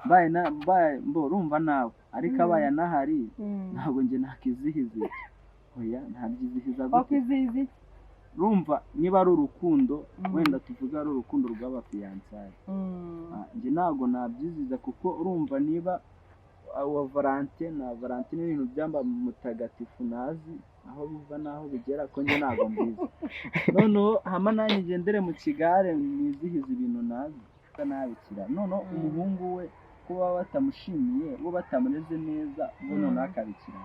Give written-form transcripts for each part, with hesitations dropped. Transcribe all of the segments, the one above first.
mbaye urumva nawe ariko abaye anahari ntabwo njye nakizihiza oya ntabyizihiza wakwizihiza iki urumva niba ari urukundo wenda tuvuga ari urukundo rw'abafiyansaye njye ntabwo nabyizihiza kuko urumva niba wa Valante na Valante n'ibintu byamba mutagatifu nazi aho biva naho bigera ko njye ntabwo mbizi noneho hama nanjye ngendere mu kigare nizihiza ibintu nazi nabikira noneho umuhungu we kuba batamushimiye bo batamureze neza ngo noneho akabikira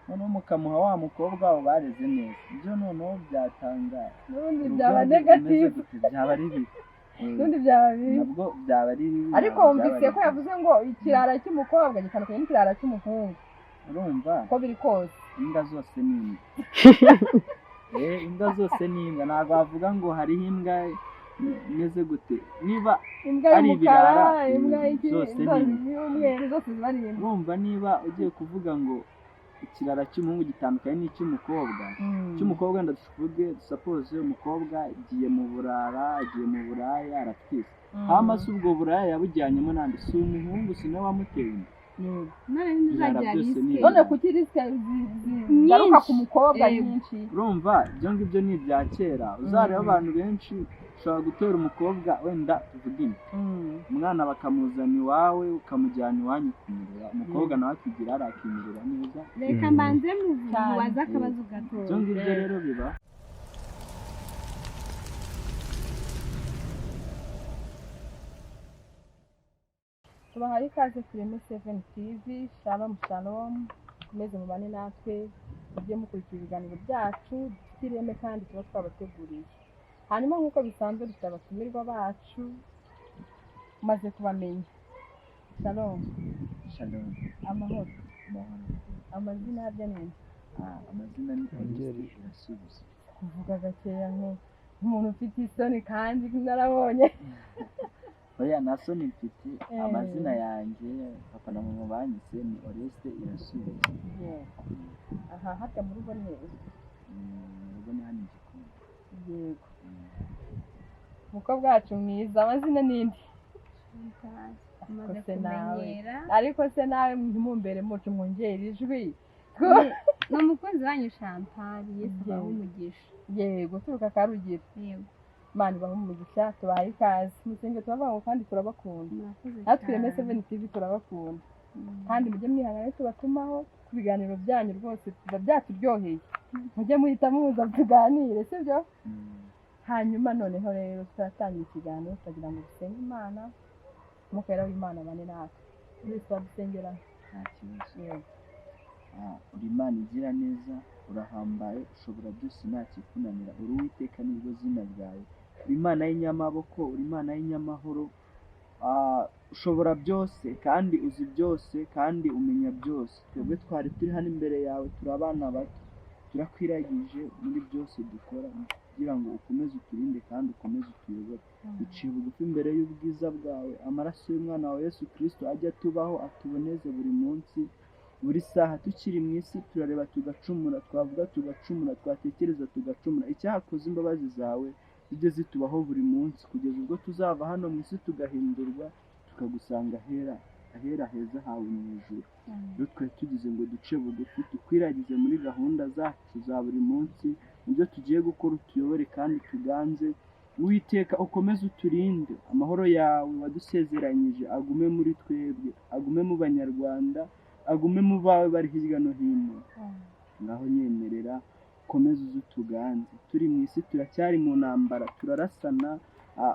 noneho mukamuha wa mukobwa wabo bareze neza ibyo noneho byatanga n'ubundi byaba negative byaba ari bibi n'ubundi byaba bibi nabwo byaba ari bibi ariko wumvise ko yavuze ngo ikirara cy'umukobwa gitandukanye n'ikirara cy'umuhungu urumva ko biri kose imbwa zose ni imbwa imbwa zose ni imbwa ntabwo bavuga ngo hariho imbwa imeze gute niba ari ibirara zose n'umweru zose ziba ari imbwa urumva niba ugiye kuvuga ngo ikirara cy'umuhungu gitandukanye n'icy'umukobwa cy'umukobwa ndavuge suppose umukobwa agiye mu buraya aratwise hama se ubwo buraya yabujyanyemo nande si umuhungu si nawe wamuteye none kuki risike zigaruka ku mukobwa nyinshi urumva ibyo ngibyo ni ibya kera uzareba abantu benshi ushobora gutera umukobwa wenda tuvuge umwana bakamuzana iwawe ukamujyana iwanyu kumurera umukobwa nawe akigira arakimirira neza reka mbanze mubaze akabazo gato ibyo ngibyo rero biba tubahaye ikaze kuri M7 TV shalom shalom kumeze mubane natwe mujye mukurikira ibiganiro byacu dufite kandi tuba twabateguriye hanyuma nk'uko bisanzwe dufite abatumirwa bacu maze kubamenya shalom amahoro amazina yaryo ni amazina ni Angeli irasubiza kuvuga gakeya nk'umuntu ufite isoni kandi narabonye oya na soni mfite amazina yanjye papa na mama banyise ni Oreste irasubiza aha hata mu rugo ni rugo ni hano igikoni yego umukobwa wacu mwiza amazina nindi ariko se nawe ntimumbere mucu mwongera ijwi ni umukunzi wanyu Chantal Yesu baha umugisha yego turuka Karugira yego Imana ibaha umugisha tubahaye ikaze musenge tubavuga kandi turabakunda natwe M7 TV turabakunda kandi mujye mwihangana tubatumaho ku biganiro byanyu rwose tuba byaturyoheye mujye muhita muza tuganire sibyo hanyuma noneho rero turatangira ikiganiro tugira ngo dusenge Imana mukera w'Imana bane natwe Yesu dusengera nta kibazo uri Imana igira neza urahambaye ushobora byose nta kikunanira uri Uwiteka niryo zina ryawe uri Imana y'inyamaboko uri Imana y'inyamahoro ushobora byose kandi uzi byose kandi umenya byose twebwe twari turi hano imbere yawe turi abana bato turakwiragije muri byose dukora kugira ngo ukomeze uturinde kandi ukomeze utuyobore duciye bugufi imbere y'ubwiza bwawe amaraso y'umwana wawe Yesu Kristo ajya tubaho atuboneze buri munsi buri saha tukiri mu isi turareba tugacumura twavuga tugacumura twatekereza tugacumura icyakoze imbabazi zawe zijye zitubaho buri munsi kugeza ubwo tuzava hano mu isi tugahindurwa tukagusanga ahera heza hawe mu ijuru rero twari tugize ngo duce bugufi tukwiragize muri gahunda zacu za buri munsi ibyo tugiye gukora utuyobore kandi tuganze Uwiteka ukomeze uturinde amahoro yawe wadusezeranyije agume muri twebwe agume mu banyarwanda agume mu bawe bari hirya no hino ngaho nyemerera ukomeze utuganze turi mu isi turacyari mu ntambara turarasana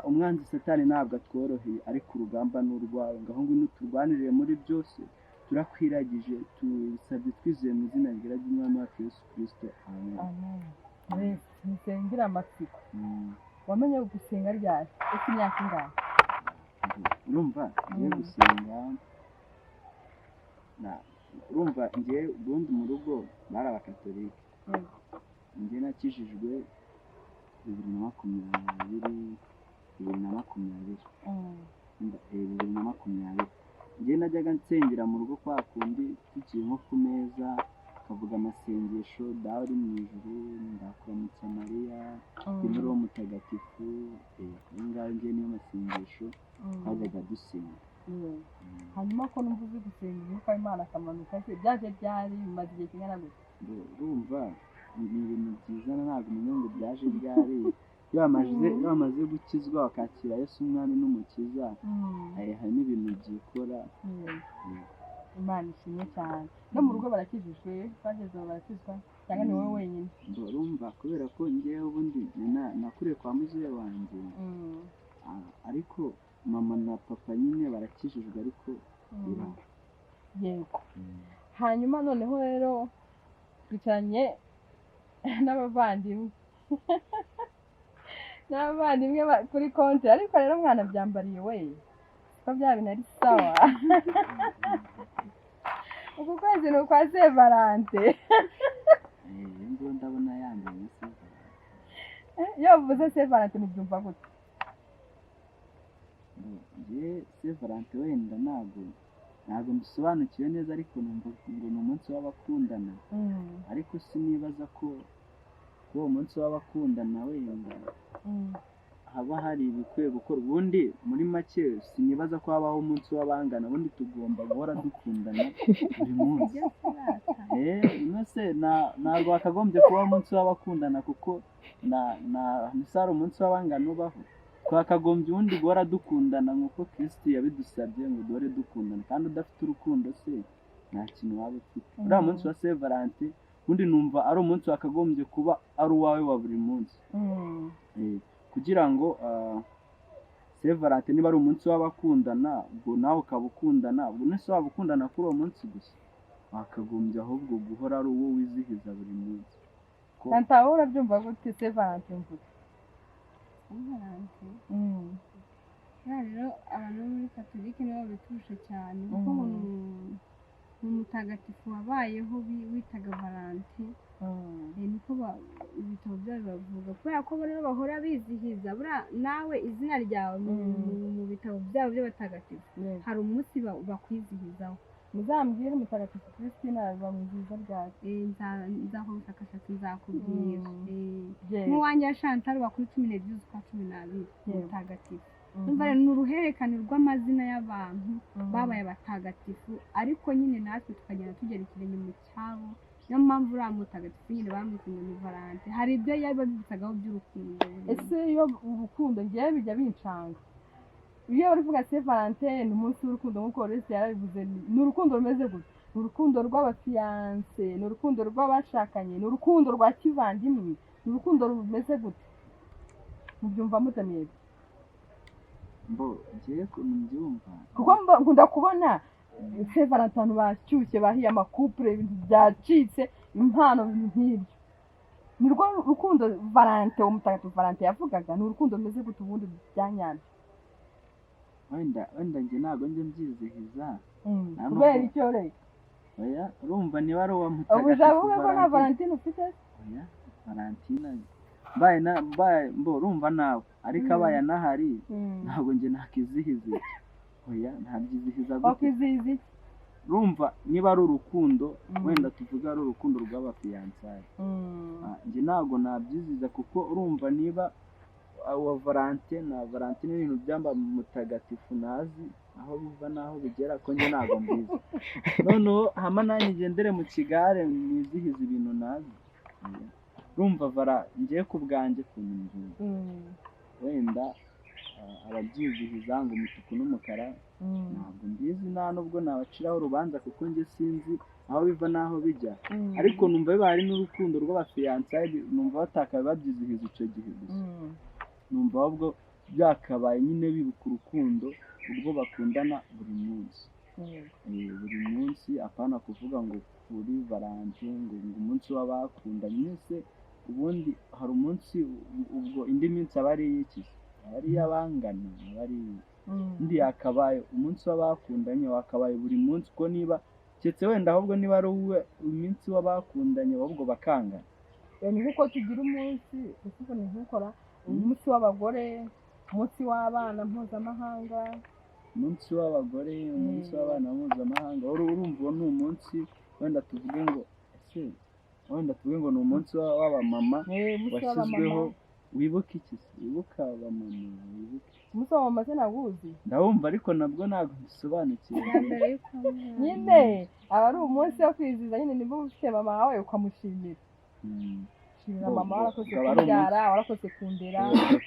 umwanzi satani ntabwo atworoheye ariko urugamba ni urwawe ngaho ngwino turwanirire muri byose turakwiragije tubisabye twizeye mu izina ry'umwami wacu Yesu Kristo amen musengera amatsiko wamenye gusenga ryari ese imyaka ingahe urumva ngiye gusenga urumva ngiye ubundi mu rugo bari abakatolike njye nakijijwe 2020 njye najyaga nsengera mu rugo kwa kundi tugiye nko ku meza tukavuga amasengesho dawe uri mu ijuru ndakuramutsa Mariya nuru mutagatifu ngaho njye niyo masengesho twajyaga dusenga hanyuma ko numva uzi gusenga umwuka w'Imana akamanuka se byaje byari bimaze igihe kingana gute? urumva ni ibintu byiza ntabwo umenya ngo byaje byari iyo wamaze gukizwa wakakira Yesu umwami n'umukiza hari n'ibintu byikora. Imana ishimwe cyane. No mu rugo barakijijwe bageze barakizwa cyangwa ni wowe wenyine? Urumva kubera ko njyewe ubundi nakuriye kwa muzehe wanjye ariko mama na papa nyine barakijijwe ariko yego. Hanyuma noneho rero twicaranye n'abavandimwe kuri konti ariko rero mwana byambariye we ko bya bintu ari sawa. Uku kwezi ni ukwa Valante. Ngo ndabona yambaye iyo uvuze Valante ntibyumva gute? njye Valante wenda ntabwo mbisobanukiwe neza ariko numva ngo ni umunsi w'abakundana ariko sinibaza ko uwo munsi w'abakundana wenda haba hari ibikwiye gukora. Ubundi muri make sinibaza ko habaho umunsi w'abangana, ubundi tugomba guhora dukundana buri munsi. Nose ntabwo hakagombye kuba umunsi w'abakundana kuko ntisari umunsi w'abangana ubaho. Twakagombye ubundi guhora dukundana nk'uko Kristo yabidusabye ngo duhore dukundana, kandi udafite urukundo se nta kintu waba ufite. Uriya munsi wa Valante ubundi numva ari umunsi wakagombye kuba ari uwawe wa buri munsi kugira ngo Valante niba ari umunsi w'abakundana ubwo nawe ukaba ukundana, ubwo nese waba ukundana kuri uwo munsi gusa, wakagombye ahubwo guhora ari uwo wizihiza buri munsi. Ntawe urabyumva gute Valante mvuga? rero abantu muri Katolika nibo biturusha cyane kuko ni umutagatifu wabayeho witaga Valante. Niko ibitabo byabo bavuga kubera ko rero bahora bizihiza nawe izina ryawe mu bitabo byabo by'abatagatifu hari umunsi bakwizihizaho. Muzambwire umutagatifu Christina bamwizihiza ryari? nzakora ubushakashatsi nzakubwira. n'uwanjye ya Chantal kuri 12 z'ukwa 12 umutagatifu. Numva rero ni uruhererekane rw'amazina y'abantu babaye abatagatifu ariko nyine natwe tukagenda tugera ikirenge mu cyabo. Niyo mpamvu uriya mutagatifu nyine bamwise ngo ni Valante. Hari ibyo yaba bibitsagaho by'urukundo. Ese iyo urukundo ngewe bijya bincanga iyo bari kuvuga Valante ni umunsi w'urukundo nk'uko Oreste yarabivuze, ni urukundo rumeze gute? Ni urukundo rw'abafiyanse, ni urukundo rw'abashakanye, ni urukundo rwa kivandimwe, ni urukundo rumeze gute? mubyumva mute mwebwe? ngiye kumbyumva kuko nkunda kubona Valante abantu bashyushye bahiye amakupure ibintu byacitse impano nk'ibyo. Ni rwo rukundo Valante umutagatifu Valante yavugaga? Ni urukundo rumeze gute ubundi byanyana? wenda njye ntabwo njye mbyizihiza kubera icyo rero urumva niba ari uwa mutagatifu ubu ujavuga ko nta Valentine ufite? Valentine urumva nawe ariko abaye anahari ntabwo njye nakizihiza. ntabyizihiza gute? wakwizihiza iki? urumva niba ari urukundo wenda tuvuga ari urukundo rw'abafiyansaye njye ntabwo nabyizihiza kuko urumva niba uwa Valante na Valentine n'ibintu byamba mutagatifu nazi aho biva naho bigera ko njye ntabwo mbizi. noneho hama nanjye ngendere mu kigare nizihiza ibintu nazi. urumva ngiye ku bwanjye kuntu mbyumva wenda ababyizihiza ngo umutuku n'umukara ntabwo mbizi, nta nubwo nabaciraho urubanza kuko njye sinzi aho biva n'aho bijya. ariko numva biba hari n'urukundo rw'abafiyansaye numva batakaye babyizihiza icyo gihe gusa. numva ahubwo byakabaye nyine bibuka urukundo urwo bakundana buri munsi. buri munsi apana kuvuga ngo kuri Valante ngo umunsi w'abakundanye. mwese ubundi hari umunsi ubwo indi minsi aba ari iki? aba ari iy'abangana, aba ari undi yakabaye umunsi w'abakundanye wakabaye buri munsi ko niba cyetse wenda ahubwo niba ari umunsi w'abakundanye ahubwo bakangana. ni nk'uko tugira umunsi kuko ni nk'ukora umunsi w'abagore, umunsi w'abana mpuzamahanga, umunsi w'abagore, umunsi w'abana mpuzamahanga. urumva ni umunsi wenda tuvuge ngo ni umunsi w'abamama wibuka iki se? Wibuka abamama, wibuka umunsi wa mama se nawuzi ndawumva ariko nabwo ntabwo bisobanukiwe. ya mbere y'uko nyine aba ari umunsi wo kwizihiza nyine niba ufite mama wawe ukamushimira shimira mama warakoze kubyara warakoze kundera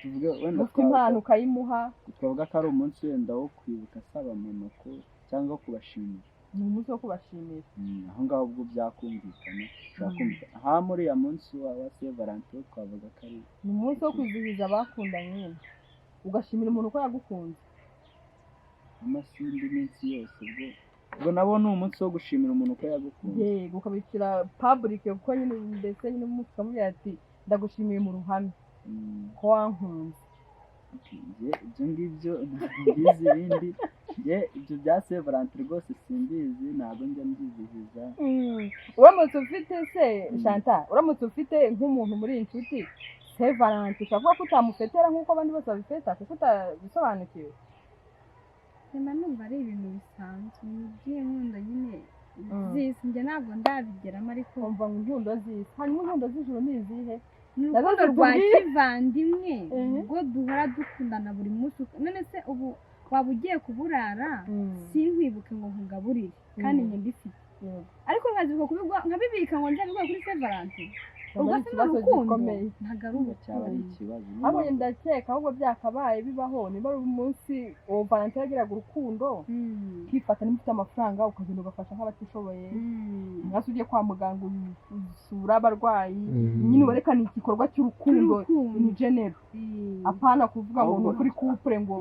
tuvuge wenda ufite impano ukayimuha twavuga ko ari umunsi wenda wo kwibuka asaba mama ko cyangwa kubashimira. ni umunsi wo kubashimira aho ngaho ubwo byakumvikana ushobora kumvikana aha muri ya munsi wa Saint Valentin twavuga ko ari ni umunsi wo kwizihiza abakundanye nyine ugashimira umuntu ko yagukunze amasindi minsi yose ubwo nabo ni umunsi wo gushimira umuntu ko yagukunze yego ukabishyira public kuko nyine mbese nyine umunsi ukamubwira ati ndagushimiye mu ruhame ko wankunze ibyo ngibyo mbizi ibindi ibyo bya Saint Valentin rwose simbizi ntabwo njya mbyizihiza. uramutse ufite se Chantal uramutse ufite nk'umuntu muri inshuti Saint Valentin ukavuga ko utamufetera nk'uko abandi bose babifeta kuko utabisobanukiwe nyuma numva ari ibintu bisanzwe by'inkunda nyine zisi njye ntabwo ndabigeramo ariko umva ngo inkundo z'isi hanyuma inkundo z'ijuru ni izihe ni urukundo rwa kivandimwe ubwo duhora dukundana buri munsi none se ubu waba ugiye kuburara sinkwibuke ngo nkugaburire kandi njye mbifite ariko nkabibika ngo nzabigwa kuri Saint Valentin ubwo se n'urukundo ntabwo ari ikibazo ahubwo ndakeka ahubwo byakabaye bibaho niba ari umunsi uwo Valentin yagiraga urukundo ukifata niba ufite amafaranga ukagenda ugafasha nk'abatishoboye mwese ugiye kwa muganga usura abarwayi nyine uberekana igikorwa cy'urukundo in general apana kuvuga ngo ni ukuri couple ngo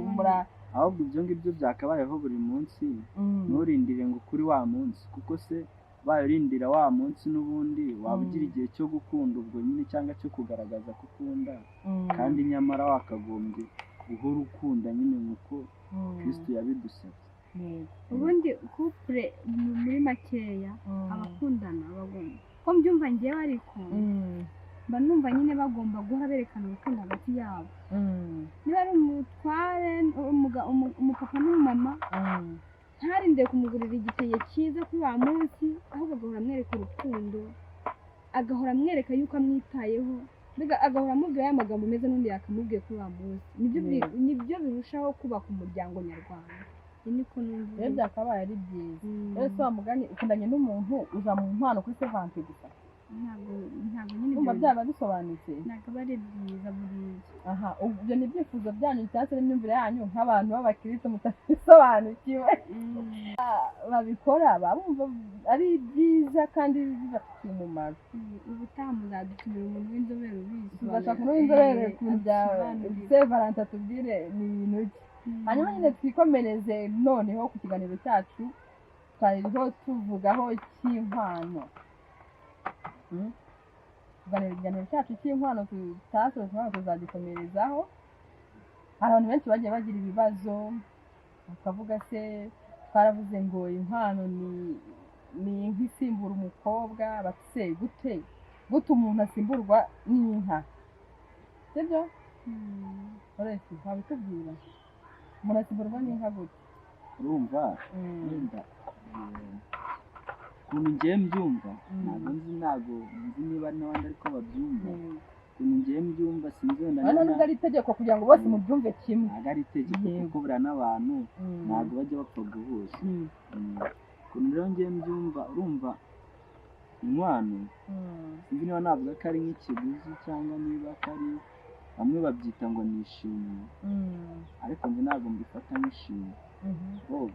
ahubwo ibyo ngibyo byakabayeho buri munsi nturindire ngo kuri wa munsi kuko se bayirindira wa munsi n'ubundi waba ugira igihe cyo gukunda ubwo nyine cyangwa cyo kugaragaza ko ukunda kandi nyamara wakagombye guhora ukunda nyine nk'uko Kristo yabidusabye. ubundi couple muri makeya abakundana bagomba ko mbyumva ngewe ariko mba numva nyine bagomba guhora berekana urukundo hagati yabo niba ari umutware umupapa n'umumama ntarinde kumugurira igitenge cyiza kuri wa munsi ahubwo agahora amwereka urukundo agahora amwereka yuko amwitayeho mbega agahora amubwira ya magambo meza n'undi yakamubwiye kuri wa munsi nibyo birushaho kubaka umuryango nyarwanda niko numva rero byakabaye ari byiza rero se wa mugani ukundanye n'umuntu uza mu mpano kuri Saint Valentin gusa ntabwo nyine umva byaba bisobanutse ntabwo ari byiza buriya aha ibyo ni ibyifuzo byanyu cyangwa n'imyumvire yanyu nk'abantu b'abakirisitu mutabisobanukiwe babikora bumva ari byiza kandi bibafitiye umumaro ubutaha muzadutumira umuntu w'inzobere ubizi tugashaka umuntu w'inzobere ku bya Saint Valentin tubwire ni ibintu ki hanyuma nyine twikomereze noneho ku kiganiro cyacu twariho tuvugaho cy'inkwano ikiganiro cyacu cy'inkwano tutasoje tuzagikomerezaho abantu benshi bagiye bagira ibibazo bakavuga se twaravuze ngo inkwano ni inka isimbura umukobwa batse gute umuntu asimburwa n'inka sibyo uretse wabitubwira umuntu asimburwa n'inka gute urumva wenda ukuntu ngiye mbyumva ntabwo nzi niba n'abandi ariko babyumva ukuntu ngiye mbyumva sinzi wenda nubwo ari itegeko kugira ngo bose mubyumve kimwe ntabwo ari itegeko kuko buriya n'abantu ntabwo bajya bapfa guhuza ukuntu rero ngiye mbyumva urumva inkwano sinzi niba navuga ko ari nk'ikiguzi cyangwa niba ari bamwe babyita ngo ni ishimwe ariko njye ntabwo mbifata nk'ishimwe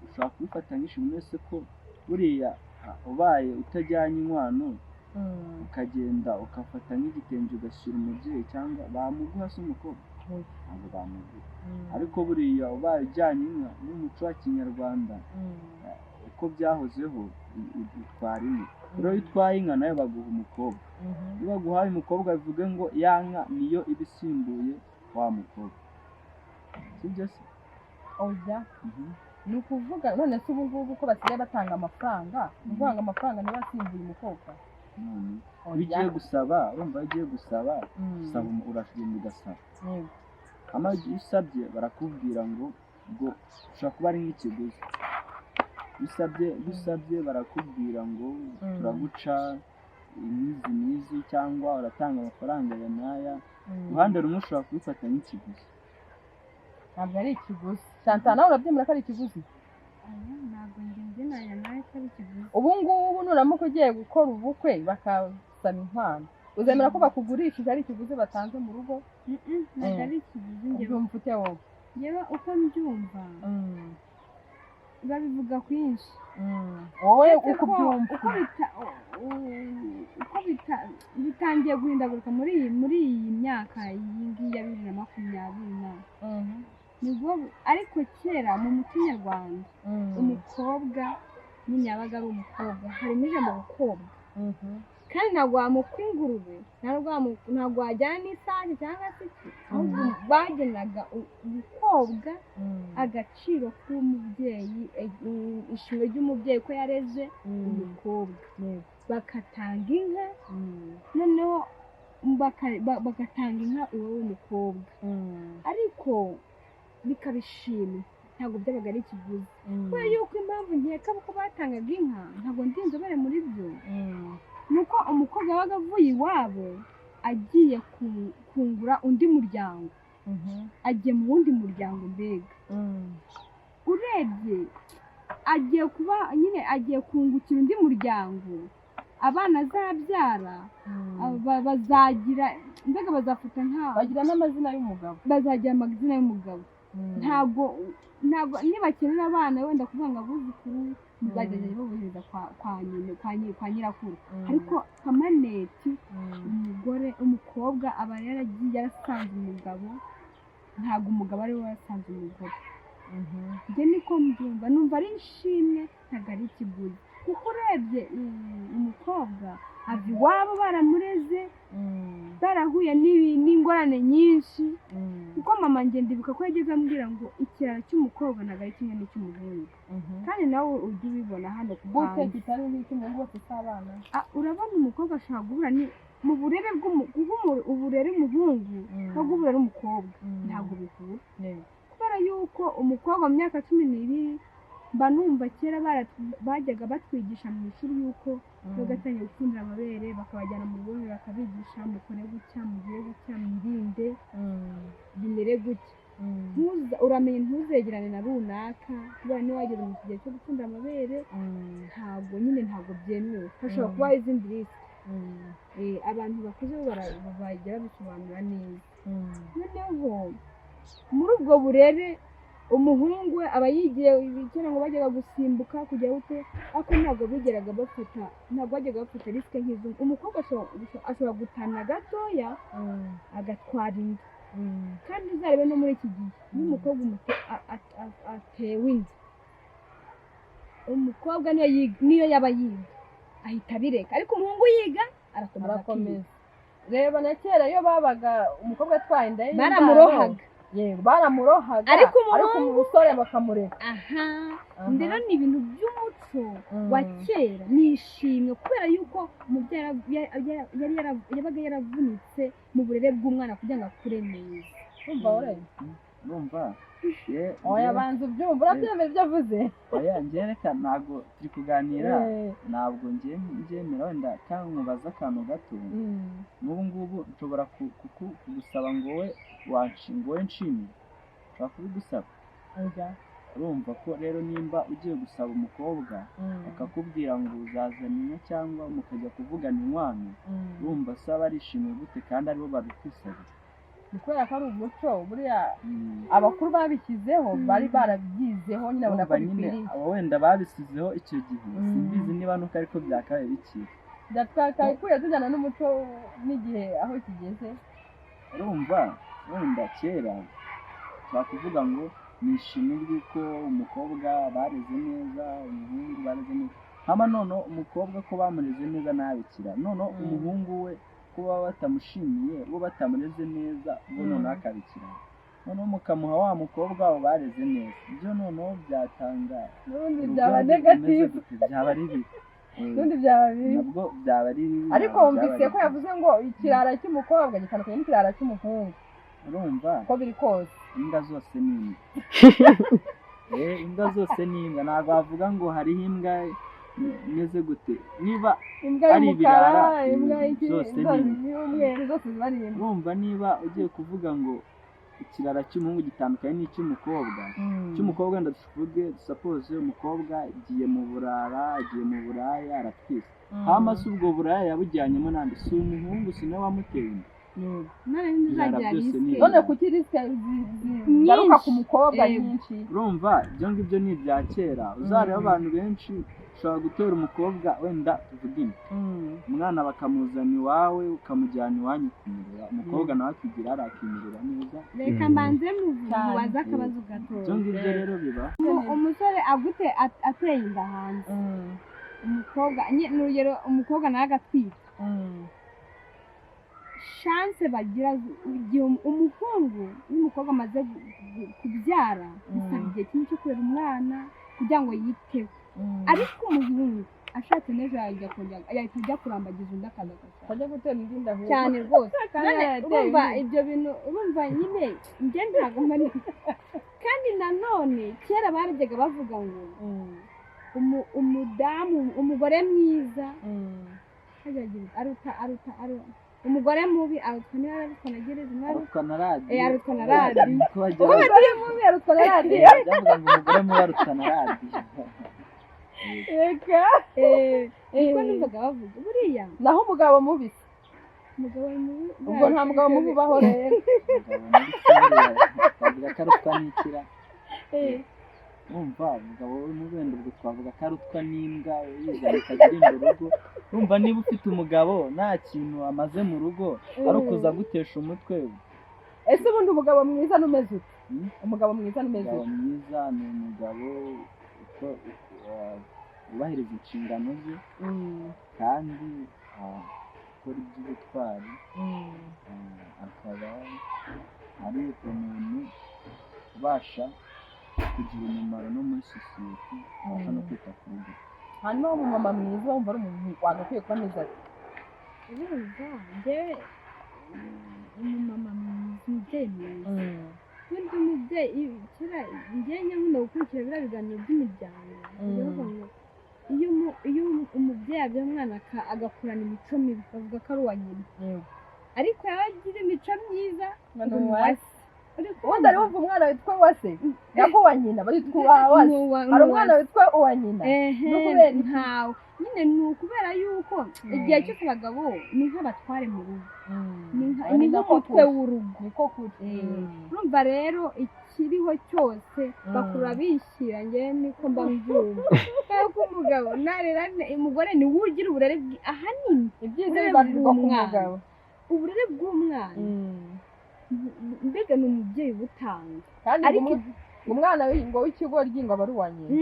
ushobora kubifata nk'ishimwe wese ko buriya ubaye utajyanye inkwano ukagenda ukafata nk'igitenge ugashyira umubyeyi cyangwa bamuguha se umukobwa ntabwo bamuguha ariko buriya ubaye ujyanye inka n'umuco wa kinyarwanda uko byahozeho utwara inka rero iyo utwaye inka nawe baguha umukobwa iyo baguhaye umukobwa bivuge ngo ya nka niyo iba isimbuye wa mukobwa sibyo se oya ni ukuvuga none se ubu ngubu ko basigaye batanga amafaranga ni ukuvuga ngo amafaranga niba asimbuye umukobwa iyo ugiye gusaba urumva iyo ugiye gusaba uragenda ugasaba iyo usabye barakubwira ngo ushobora kuba ari nk'ikiguzi iyo usabye barakubwira ngo turaguca imizi cyangwa uratanga amafaranga ya n'aya uruhande rumwe ushobora kubifata nk'ikiguzi. ntabwo ari ikiguzi. Chantal nawe urabyemera ko ari ikiguzi? ntabwo njye nayo nawe ko ari ikiguzi. ubu ngubu nuramuka ugiye gukora ubukwe bakasaba impano, uzemera ko bakugurishije ari ikiguzi batanze mu rugo? ntabwo ari ikiguzi. njye ubyumva ute wowe? njyewe uko mbyumva babivuga kwinshi. wowe uko ubyumva? uko bitangiye guhindagurika muri iyi myaka iyi ngiyi ya 2020 nibwo. ariko kera mu muco nyarwanda umukobwa nyine yabaga ari umukobwa, harimo ijambo gukobwa. kandi ntabwo wamukwa ingurube, ntabwo wajyana n'isake cyangwa se iki, ahubwo bagenaga gukobwa agaciro k'umubyeyi, ishimwe ry'umubyeyi ko yareze umukobwa. bagatanga inka, noneho bagatanga inka uwo w'umukobwa, ariko bikabishima, ntabwo byabaga ari ikiguzi. kubera yuko impamvu nkeka ko batangaga inka, ntabwo ndi inzobere muri byo, nuko umukobwa wabaga avuye iwabo agiye kungura undi muryango, agiye mu wundi muryango. mbega urebye agiye kuba nyine agiye kungukira undi muryango, abana azabyara bazagira, mbega bazafata bagira n'amazina y'umugabo, bazagira amazina y'umugabo. ntabwo nibakenera abana wenda kuvuga ngo abuzukuru bazajya babohereza kwa nyirakuru, ariko kamaneti umukobwa aba yaragiye yarasanze umugabo, ntabwo umugabo ari we warasanze umugore. njye niko mbyumva, numva ari ishimwe, ntabwo ari ikiguzi. kuko urebye umukobwa ava iwabo baramureze, barahuye n'ingorane nyinshi. kuko mama njye ndibuka ko yageze ambwira ngo ikiraro cy'umukobwa ntabwo ari kimwe n'icy'umuhungu. kandi nawe ujya ubibona hano ku bute kitari nk'icy'umuhungu bose s'abana. urabona umukobwa ashobora guhura mu burere uburere umuhungu no guhura umukobwa, ntabwo bihura. kubera yuko umukobwa mu myaka 12 mba numva kera bajyaga batwigisha mu ishuri yuko bagatangira gukundira amabere, bakabajyana mu rugo bakabigisha mukore gutya, mugire gutya, mwirinde, bimere gutya. uramenye ntuzegerane na runaka, kubera niba wageze mu gihe cyo gukundira amabere, ntabwo byemewe. hashobora kuba izindi risiki. abantu bakuze bajya babisobanura neza. noneho muri ubwo burere umuhungu we aba yigiye kera ngo bajyaga gusimbuka kujya gute, ariko ntabwo bigeraga bafata risike nk'izo. umukobwa ashobora gutana gatoya agatwara inda. kandi uzarebe no muri iki gihe n'umukobwa atewe inda, umukobwa niyo yaba yiga ahita abireka, ariko umuhungu yiga arakomeza. reba na kera iyo babaga umukobwa atwaye inda baramurohaga, baramurohaga, ariko umusore bakamureka. rero ni ibintu by'umuco wa kera. nishimye kubera yuko umubyeyi yabaga yaravunitse mu burere bw'umwana kugira ngo akure neza. urumva oya banza ubyumva, urabyemera ibyo avuze? oya njye reka ntabwo turi kuganira, ntabwo njyemera. wenda cyangwa nkubaza akantu gato. n'ubu ngubu nshobora kugusaba ngo wowe nshimire, nshobora kubigusaba. urumva ko rero nimba ugiye gusaba umukobwa akakubwira ngo uzazana inka cyangwa mukajya kuvugana inkwano, urumva saba arishimye gute kandi aribo babikwisabira? ni kubera ko ari umuco buriya abakuru babishyizeho, bari barabyizeho nyine abona ko bikwiriye. abo wenda babisizeho icyo gihe, simbizi niba nuko ariko byakabaye bikiri. byakwiye tujyana n'umuco n'igihe aho kigeze. urumva wenda kera twakuvuga ngo nishimye yuko umukobwa bareze neza, umuhungu bareze neza. hama noneho umukobwa ko bamureze neza ntabikira, noneho umuhungu we kuba batamushimiye, bo batamureze neza, bo noneho akabikira. noneho mukamuha wa mukobwa wabo bareze neza, ibyo noneho byatanga n'ubundi byaba negative, byaba ari bibi. n'ubundi byaba bibi, nabwo byaba ari bibi. ariko wumvise ko yavuze ngo ikirara cy'umukobwa gitandukanye n'ikirara cy'umuhungu. urumva uko biri kose imbwa zose ni imbwa. imbwa zose ni imbwa. ntabwo wavuga ngo hariho imbwa meze gute niba imbwa ari y'umukara ibirara imbwa zose y'umweru zose zibarimo urumva niba ugiye kuvuga ngo ikirara cy'umuhungu gitandukanye n'icy'umukobwa cy'umukobwa ndavuge suppose umukobwa agiye mu burara agiye mu buraya aratwise hama se ubwo buraya yabujyanyemo nande si umuhungu si nawe wamuteye none kuki risike zigaruka ku mukobwa nyinshi urumva ibyo ngibyo ni ibya kera uzareba abantu benshi ushobora gutera umukobwa wenda tuvugine umwana bakamuzana iwawe ukamujyana iwanyu kumurera umukobwa nawe akigira arakimirira neza reka mbanze mubaze akabazo gatoya ibyo ngibyo rero biba umusore agute ateye inda hanze umukobwa n'urugero umukobwa nawe agatwita chance bagira igihe umuhungu n'umukobwa amaze kubyara bisaba igihe kinini cyo kurera umwana kugira ngo yiteho ariko umuhungu ashatse neza yahita ajya kurambagiza undi akaza ajya gutera indi nda cyane rwose urumva ibyo bintu urumva nyine njye ntabwo mbona kandi nanone kera barajyaga bavuga ngo umudamu umugore mwiza aruta umugore mubi arutwa na gereza arutwa na radiyo arutwa na radiyo umugore mubi arutwa na radiyo byavuga ngo umugore mubi arutwa na radiyo reka niko numvaga bavuga buriya naho umugabo mubi ubwo nta mugabo mubi ubaho rero bavuga ko arutwa n'ikira umva umugabo w'umubendo ubwo twavuga ko arutwa n'imbwa yizana ikagira urugo urumva niba ufite umugabo nta kintu amaze mu rugo ari ukuza gutesha umutwe ese ubundi umugabo mwiza n'umeze ute umugabo mwiza n'umeze ute umugabo mwiza ni umugabo ubahiriza inshingano ze kandi akora iby'ubutwari akaba ari umuntu ubasha kugira umumaro no muri sosiyete abasha no kwita ku rugo hanyuma umumama mwiza wumva ari umuntu wagakwiye kuba ameze ati urumva njyewe umumama mwiza umubyeyi mwiza burya umubyeyi kera njyewe nkunda gukurikira biriya biganiro by'imiryango iyo umubyeyi abyaye umwana agakurana imico mibi bavuga ko ari uwa nyina ariko yaba agira imico myiza ngo ni uwa se ubundi ari wumva umwana witwa uwase nako uwa nyina baritwa uwase hari umwana witwa uwa nyina ntawe nyine ni ukubera yuko igihe cyose abagabo ni nk'abatware mu rugo ni nk'umutwe w'urugo urumva rero ikiriho cyose bakura bishyira njyewe niko mba mbyumva kuko umugabo narera umugore ni we ugira uburere ahanini ibyiza bibarirwa ku mugabo uburere bw'umwana mbega ni umubyeyi ubutanga kandi umwana ngo w'ikigoryi ngo aba ari uwa nyina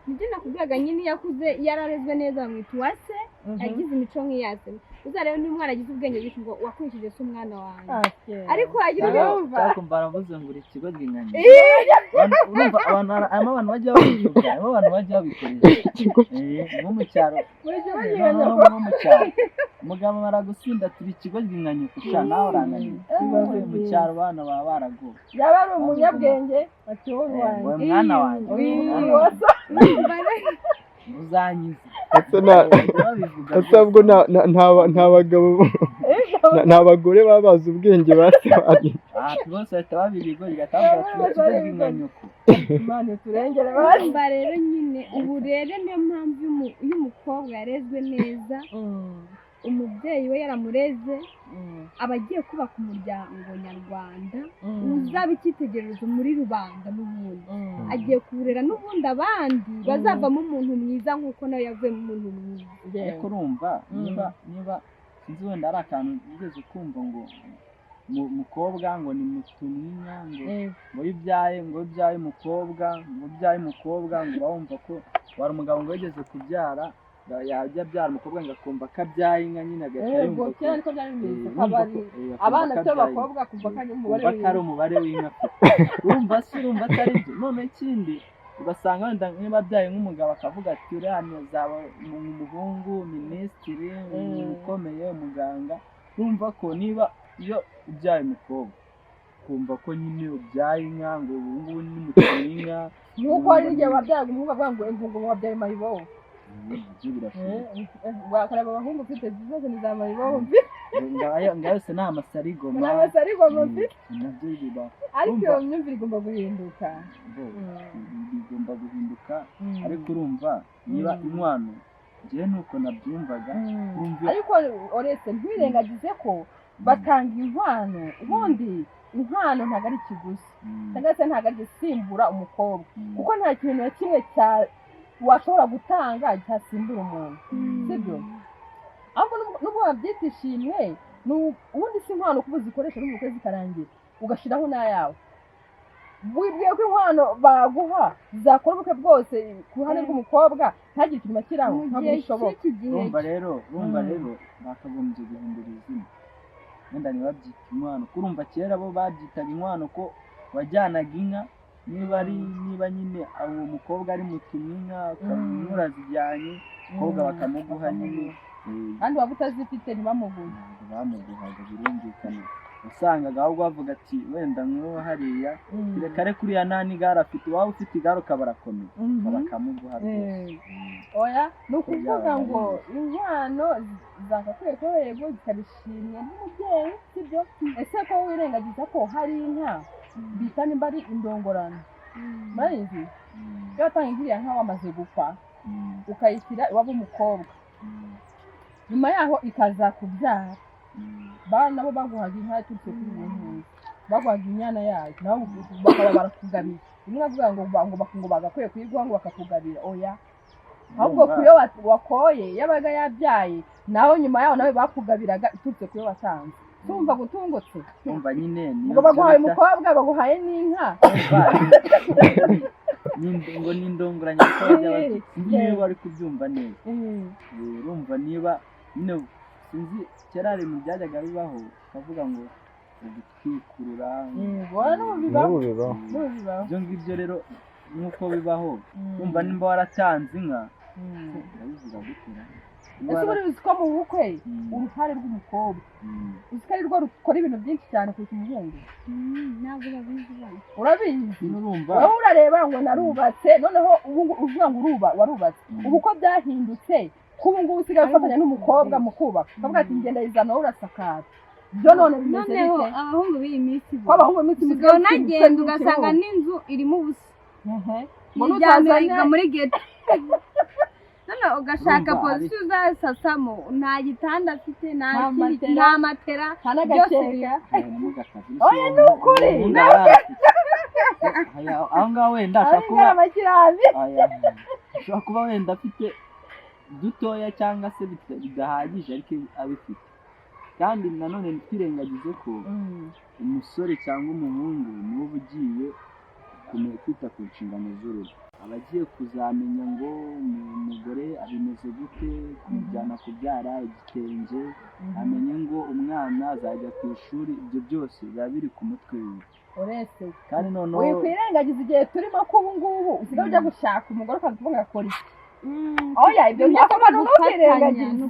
nibyo nakubwiraga nyine iyo akuze yararezwe neza bamwita uwase yagize imico nk'iyase uzarebe niba umwana agize ubwenge bwinshi ngo wakurikije se umwana wanjye ariko wagira urumva cyakumva baravuze ngo uri ikigoryi nka nyina urumva abantu bajya babivuga abantu bajya babikoresha nko mu cyaro nko mu cyaro umugabo baragusinda turi ikigoryi nka nyoko sha nawe urananiwe bavuye mu cyaro abana baba baragowe yaba ari umunyabwenge ati wowe mwana wanjye uzanyiza atabwo nta bagabo nta bagore baba bazi ubwenge basi bose bahita babibigo igatabwa ikigoryi nka nyoko imana turengere bamba rero nyine uburere niyo mpamvu iyo umukobwa yarezwe neza umubyeyi we yaramureze aba agiye kubaka umuryango nyarwanda uzaba icyitegererezo muri rubanda n'ubundi agiye kuwurera n'ubundi abandi bazavamo umuntu mwiza nk'uko nawe yavuyemo umuntu mwiza ariko urumva niba sinzi wenda ari akantu ugeze kumva ngo umukobwa ngo ni mutumwinya ngo ibyaye umukobwa ngo bawumva ko wari umugabo ngo yigeze kubyara yajya abyara umukobwa ngo akumva ko abyaye inka nyine agahita yumva ko abana b'abakobwa kumva ko ari umubare w'inka urumva atari byo none ikindi ugasanga wenda niba abyaye nk'umugabo akavuga ati uriya azaba umuhungu minisitiri ukomeye umuganga urumva ko niba iyo ubyaye umukobwa kumva ko nyine ubyaye inka ngo ubu ngubu ni mutumwinya nk'uko hari igihe wabyaye umuhungu avuga ngo inkungu wabyaye mayibobo nabyo birashoboka wakaraba abahungu ufite zose nizamara ibombi ngayo se ni amasarigoma ni amasarigoma mfite nabyo bibaho ariko iyo myumvire igomba guhinduka bigomba guhinduka ariko urumva niba inkwano njyewe nuko nabyumvaga ariko orese ntiwirengagize ko batanga inkwano ubundi inkwano ntabwo ari ikiguzi cyangwa se ntabwo ari igisimbura umukobwa kuko nta kintu na kimwe washobora gutanga cyasimbura umuntu sibyo ahubwo nubwo wabyita ishimwe ubundi si inkwano kuba uzikoresha n'ubukwe zikarangira ugashyiraho n'ayawe wibwiye ko inkwano baguha zakora ubukwe bwose ku ruhande rw'umukobwa ntagire ikintu akiraho ntabwo bishoboka urumva rero bakagombye guhindura izina wenda ntibabyita inkwano kurumva kera bo babyitaga inkwano ko wajyanaga inka niba nyine uwo mukobwa ari mutumye inka ukamura zijyanye umukobwa bakamuguha nyine kandi waba utazifite ntibamuguhe bamuguhaga birumvikana usangaga ahubwo bavuga ati wenda nk'uwo hariya kare kuriya nta n'igare afite waba ufite igare ukaba arakomeye bakamuguha rwose oya ni ukuvuga ngo inkwano zagakwiye ko yego zikabishimwa n'umubyeyi sibyo ese ko wirengagiza ko hari inka bita nimba ari indongorano murayizi iyo watanga iriya nka wamaze gupfa ukayishyira iwabo umukobwa nyuma yaho ikaza kubyara nabo baguhaga inka yaturutse kuri uwo muntu baguhaga inyana yayo nabo bakaba barakugabira rimwe bavuga ngo bagakwiye kuyiguha ngo bakakugabira oya ahubwo kuyo wakoye yabaga yabyaye nawe nyuma yaho nawe bakugabiraga iturutse kuyo watanze tumva gutungutse umva nyine ngo baguhaye umukobwa baguhaye n'inka ngo n'indongoranya cyangwa niba bari kubyumva neza urumva niba nyine sinzi kera ari mu byajyaga bibaho bavuga ngo gutwikurura ibyo ngibyo rero nk'uko bibaho umva nimba waratanze inka urabivuga gutera ese buri uzi ko mu bukwe uruhare rw'umukobwa uzi ko ari rwo rukora ibintu byinshi cyane kurusha umuhungu ntabwo urabizi urumva wowe urareba ngo narubatse noneho uvuga ngo warubatse ubu ko byahindutse kubu ngubu usigaye ufatanya n'umukobwa mu kubaka ukavuga ati ngenda yizana wowe urasakara byo none bimeze bite noneho abahungu b'iyi minsi ko abahungu b'iminsi usigaye unagenda ugasanga n'inzu irimo ubusa ijyana muri geto noneho ugashaka pozisiyo uzasasamo nta gitanda afite nta matera byose oya ni ukuri aho ngaho wenda ashobora kuba wenda afite dutoya cyangwa se bidahagije ariko abifite kandi nanone ntitwirengagize ko umusore cyangwa umuhungu niwe uba ugiye kwita ku nshingano z'urugo aba agiye kuzamenya ngo umugore abimeze gute kumujyana kubyara igitenge amenye ngo umwana azajya ku ishuri ibyo byose biba biri ku mutwe wiwe uretse kandi noneho wikwirengagiza igihe turimo ko ubu ngubu usigaye ujya gushaka umugore ukavuga ngo akora iki oya ibyo byose abantu ntukirengagize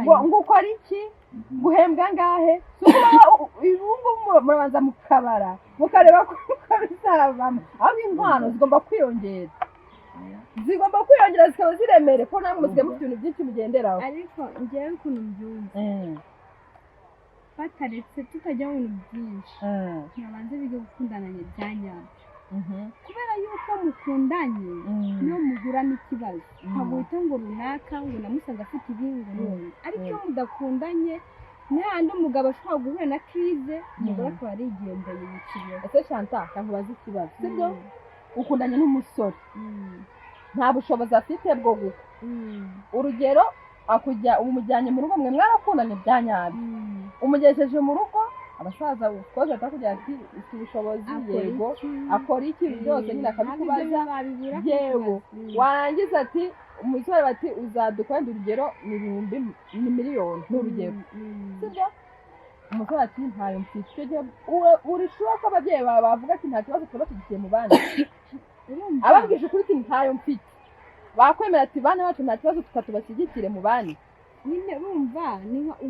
ngo ukora iki guhembwa ngahe ubu murabanza mukabara mukareba ko bizabamo aho inkwano zigomba kwiyongera zikaba ziremere ko namwe musigaye mufite ibintu byinshi mugenderaho ariko njyewe ukuntu mbyumva bataretse tutajya mu bintu byinshi ntibabanze bige gukundana bya nyabyo kubera yuko mukundanye niyo muhura n'ikibazo ntabwo uhita ngo runaka ngo namusanze afite ibintu none ariko iyo mudakundanye n'ahandi umugabo ashobora guhura na krize umugore akaba arigendeye mu kibazo ese shanta ntabwo bazi ikibazo sibyo ukundanye n'umusore nta bushobozi afite bwo gukwa urugero umujyanye mu rugo mwe mwarakundanye bya nyabyo umugejeje mu rugo abasaza twaje atakugira ati ufite ubushobozi yego akora iki byose nyine akabikubaza yewe warangiza ati umusore bati uzadukwenda urugero ni miliyoni n'urugero sibyo umusore ati ntayo mfite icyo gihe urishuwa ko ababyeyi bawe bavuga ati nta kibazo tuba tugiye mu bandi ababwije ukuri ati ntayo mfite bakwemera ati bana bacu nta kibazo tukatubashyigikire mu bandi nyine urumva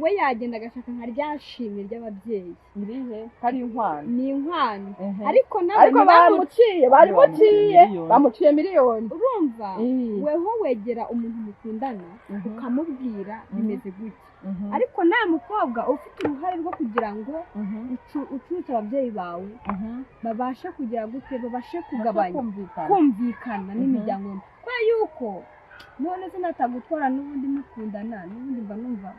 we yagenda agashaka nka rya shimwe ry'ababyeyi irihe kari inkwano ni inkwano ariko nabo bamuciye miliyoni urumva weho wegera umuntu mukundana ukamubwira bimeze gutya ariko nta mukobwa ufite uruhare rwo kugira ngo ucuce ababyeyi bawe babashe kugira gute babashe kugabanya kumvikana n'imiryango kubera yuko none se natagutwara n'ubundi mukundana n'ubundi mba numva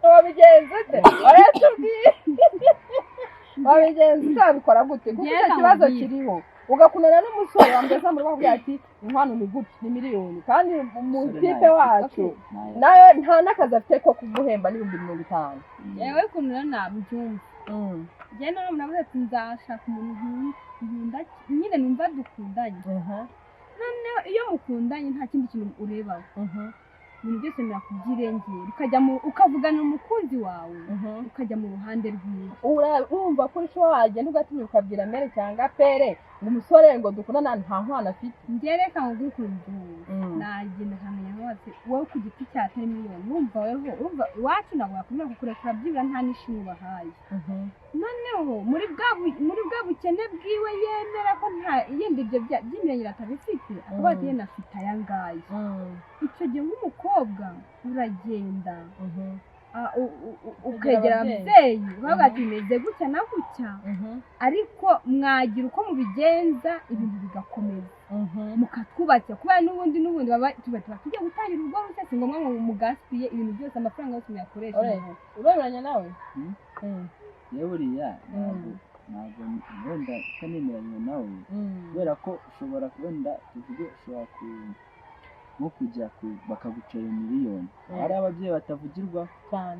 wabigenze ute waratubwiye wabigenze utabikora gute kuko icyo kibazo kiriho ugakundana n'umusore wambeza mu rwego ati inkwano ni gute ni miliyoni kandi umutipe wacu nayo nta n'akazi afite ko kuguhemba n'ibihumbi 50 yewe kundana nabyumva njye nawe muravuze ati nzashaka umuntu nkunda nyine numva dukundanye noneho iyo mukundanye nta kindi kintu urebaho ibintu byose birakubyirengera ukavugana umukunzi wawe ukajya mu ruhande rwiwe urumva ko ushobora wagenda ugatinya ukabwira mere cyangwa pere ngo umusore ngo dukundana nta nkwano afite ngereka ngo gukundu nagenda nkamenya hose wowe ku giti cya 10 miliyoni urumva iwacu ntabwo yakomeza kukurekura byibura nta n'ishimwe bahaye noneho muri bwa bukene bwiwe yemera ko nta yindi ibyo by'imirengera atabifite akavuga ati yenda afite aya ngaya icyo gihe nk'umukobwa uragenda ukegera ababyeyi ukavuga ati bimeze gutya na gutya ariko mwagira uko mubigenza ibintu bigakomeza mukatwubakira kubera n'ubundi tuba tugiye gutangira urugo rushya si ngombwa ngo mugasiye ibintu byose amafaranga yose muyakoresha ureberanya nawe yewe uriya ntabwo wenda utanemeranya nawe kubera ko ushobora wenda tuvuge ushobora nko kujya bakagucira miliyoni hari ababyeyi batavugirwa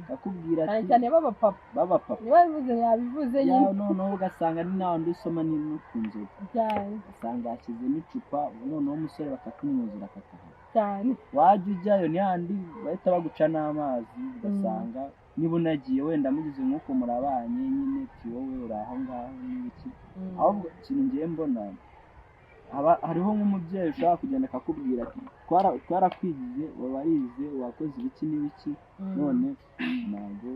bakubwira ati cyane b'abapapa niba bivuze yabivuze nyine noneho ugasanga ni nawe ndusoma no ku nzoga ugasanga hashyizemo icupa noneho umusore bakakumwuzura akataha cyane wajya ujyayo n'ahandi bahita baguca n'amazi ugasanga niba unagiye wenda mugize nk'uko murabanye nyine ati wowe uri aho ngaho n'iki ahubwo ikintu ngiye mbona hariho nk'umubyeyi ushobora kugenda akakubwira ati twarakwigize wabarize wakoze ibiki n'ibiki none ntabwo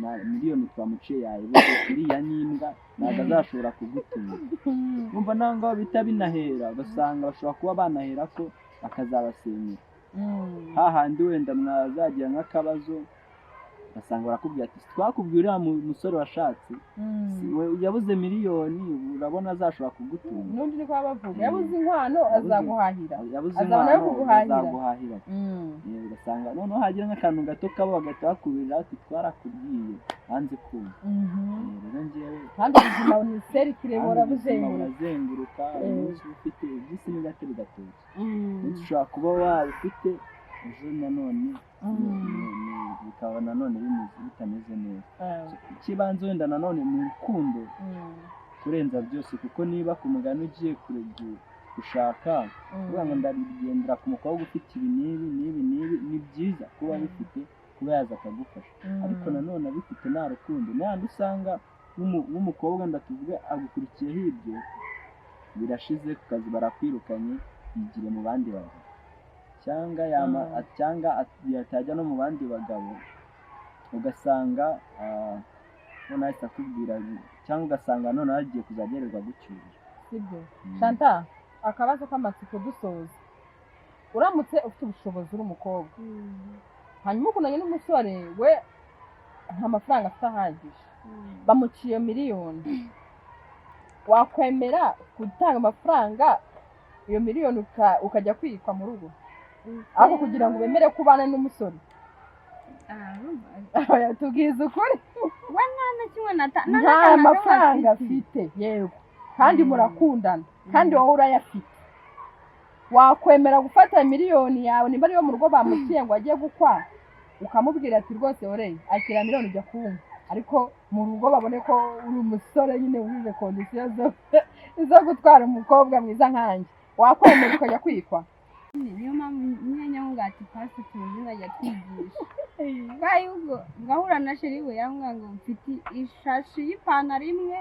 na miliyoni twamuciye yayibuze uriya n'imbwa ntabwo azashobora kugutunga numva nangwa bita binahera ugasanga bashobora kuba banahera ko akazabasenyera hahandi wenda mwazagira nk'akabazo ugasanga barakubwira ati twakubwiye uriya musore washatse yabuze miliyoni urabona azashobora kugutunga n'undi niko bavuga yabuze inkwano azaguhahira azaguhahira ugasanga noneho hagira nk'akantu gato kabo bagahita bakubwira ati twarakubwiye hanze kumva rero njyewe kandi ubuzima ni serikire burazenguruka umunsi ufite iby'isi n'agatebe gatoki ushobora kuba waba ufite ejo nanone bikaba nanone bitameze neza ikibanza wenda nanone mu rukundo kurenza byose kuko niba ku mugani ugiye gushaka kuvuga ngo ndabigendera ku mukobwa ufite ibi n'ibi ni byiza kuba bifite kuba yaza akagufasha ariko nanone abifite nta rukundo n'ahandi usanga nk'umukobwa ndatuvuge agukurikiyeho ibyo birashize ku kazi barakwirukanye yigire mu bandi bagabo cyangwa yatajya no mu bandi bagabo ugasanga noneho ahita akubwira cyangwa ugasanga noneho agiye kuzagererwa gucyurira sibyo Shanta akabazo k'amatsiko dusoza uramutse ufite ubushobozi uri umukobwa hanyuma ukundanye n'umusore we nta mafaranga afite ahagije bamuciye miliyoni wakwemera gutanga amafaranga iyo miliyoni ukajya kwikwa mu rugo ahubwo kugira ngo bemere kubana n'umusore tubwiza ukuri we mwana kimwe nta mafaranga afite yego kandi murakundana kandi wowe urayafite wakwemera gufata miliyoni yawe nimba ariyo mu rugo bamuciye ngo ajye gukwa ukamubwira ati rwose oreye akira miliyoni ujya kunywa ariko mu rugo babone ko uri umusore nyine wujuje kondisiyo zo gutwara umukobwa mwiza nkanjye wakwemera ukajya kwikwa niyo mpamvu nyine ngati pasi tuzi najya twigisha ngaho ubwo ngahura na sheri we yambwira ngo mfite ishashi y'ipantaro imwe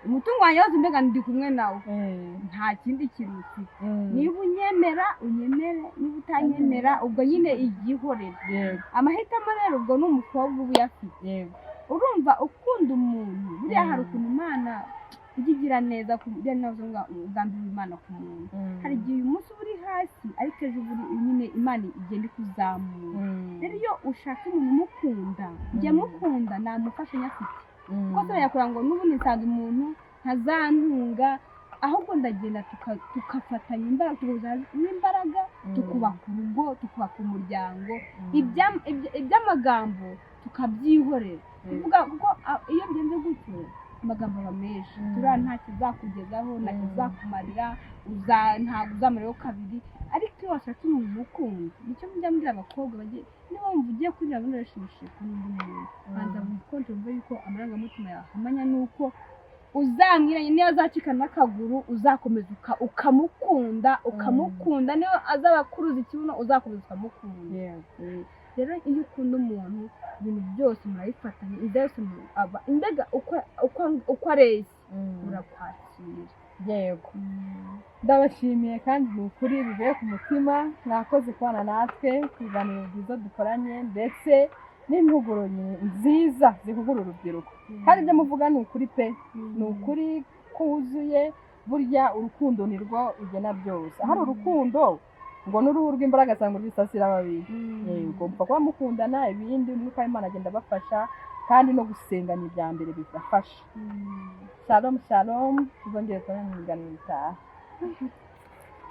umutungo wanjye wose mbega ndi kumwe nawe nta kindi kintu ufite niba unyemera unyemere niba utanyemera ubwo nyine igihorere amahitamo rero ubwo ni umukobwa uba uyafite urumva ukunda umuntu buriya hari ukuntu Imana igira neza ku buryo nazo ubwambi bw'Imana ku muntu hari igihe uyu munsi uba uri hasi ariko ejo nyine Imana igenda ikuzamura rero iyo ushaka umuntu umukunda njye mukunda namufashe nyafite kuko tuyakora ngo n'ubundi nsanze umuntu ntazantunga ahubwo ndagenda tukafatanya imbaraga tugahuza n'imbaraga tukubaka urugo tukubaka umuryango iby'amagambo tukabyihorera kuko iyo bigenze gutyo amagambo aba menshi turiya nta kizakugezaho nta kizakumarira ntabwo uzamaraho kabiri ariko iyo washatse umuntu umukunda nicyo mujya mbwira abakobwa bagiye niba wumva ugiye kwinjira muri relationship n'undi muntu banza wikonje wumve yuko amarangamutima yawe amanya nuko uzamwiranye niyo azacika n'akaguru uzakomeza ukamukunda niyo azaba akuruza ikibuno uzakomeza ukamukunda rero iyo ukunda umuntu ibintu byose murabifatanya inda yose imbega uko areshya urakwakira yego ndabashimiye kandi ni ukuri bivuye ku mutima mwakoze kubana natwe ku biganiro byiza dukoranye ndetse n'impuguro nziza zihugura urubyiruko kandi ibyo muvuga ni ukuri pe ni ukuri kuzuye burya urukundo ni rwo ugena byose ahari urukundo ngo n'uruhu rw'imbaraga cyangwa rwisasira babiri ugomba kuba mukundana ibindi umwuka w'Imana agenda abafasha kandi no gusenga ni ibya mbere bibafasha shalom tuzongere kubona mu biganiro bitaha